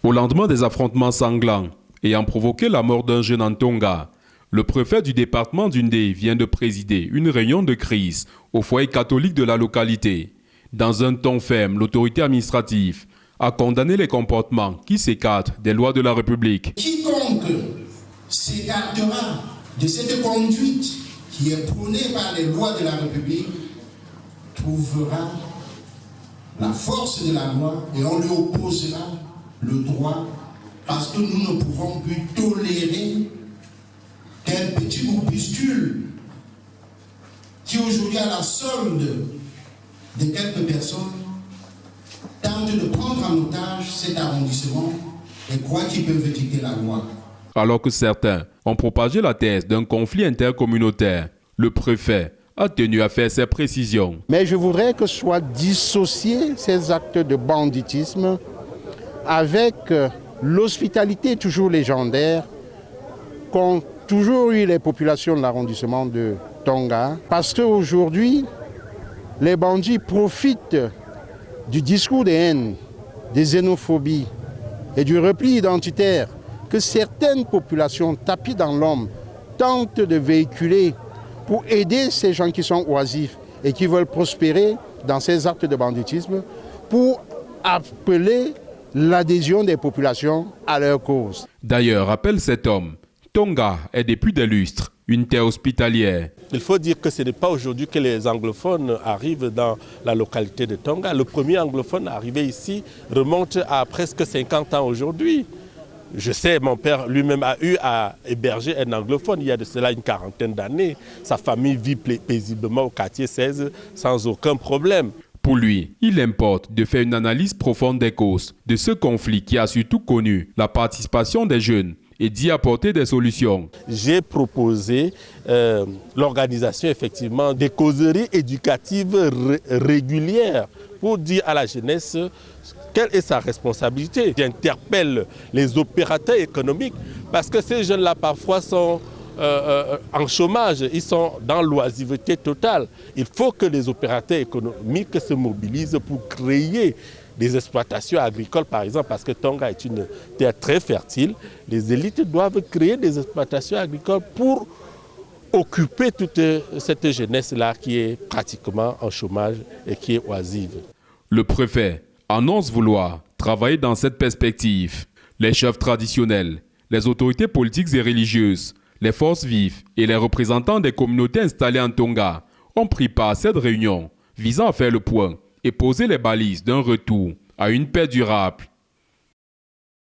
Au lendemain des affrontements sanglants ayant provoqué la mort d'un jeune en Tonga, le préfet du département d'Undé vient de présider une réunion de crise au foyer catholique de la localité. Dans un ton ferme, l'autorité administrative a condamné les comportements qui s'écartent des lois de la République. Quiconque s'écartera de cette conduite qui est prônée par les lois de la République trouvera la force de la loi et on lui opposera le droit, parce que nous ne pouvons plus tolérer qu'un petit groupuscule qui aujourd'hui à la solde de quelques personnes tente de prendre en otage cet arrondissement et croit qu'ils peuvent dicter la loi. Alors que certains ont propagé la thèse d'un conflit intercommunautaire, le préfet a tenu à faire ses précisions. Mais je voudrais que soient dissociés ces actes de banditisme avec l'hospitalité toujours légendaire qu'ont toujours eu les populations de l'arrondissement de Tonga. Parce qu'aujourd'hui, les bandits profitent du discours de haine, des xénophobies et du repli identitaire que certaines populations tapies dans l'homme tentent de véhiculer pour aider ces gens qui sont oisifs et qui veulent prospérer dans ces actes de banditisme, pour appeler l'adhésion des populations à leur cause. D'ailleurs, rappelle cet homme, Tonga est depuis des lustres une terre hospitalière. Il faut dire que ce n'est pas aujourd'hui que les anglophones arrivent dans la localité de Tonga. Le premier anglophone arrivé ici remonte à presque 50 ans aujourd'hui. Je sais, mon père lui-même a eu à héberger un anglophone il y a de cela une quarantaine d'années. Sa famille vit paisiblement au quartier 16 sans aucun problème. Pour lui, il importe de faire une analyse profonde des causes de ce conflit qui a surtout connu la participation des jeunes et d'y apporter des solutions. J'ai proposé l'organisation effectivement des causeries éducatives régulières pour dire à la jeunesse quelle est sa responsabilité. J'interpelle les opérateurs économiques parce que ces jeunes-là parfois sont en chômage, ils sont dans l'oisiveté totale. Il faut que les opérateurs économiques se mobilisent pour créer des exploitations agricoles, par exemple, parce que Tonga est une terre très fertile. Les élites doivent créer des exploitations agricoles pour occuper toute cette jeunesse-là qui est pratiquement en chômage et qui est oisive. Le préfet annonce vouloir travailler dans cette perspective. Les chefs traditionnels, les autorités politiques et religieuses, les forces vives et les représentants des communautés installées en Tonga ont pris part à cette réunion visant à faire le point et poser les balises d'un retour à une paix durable.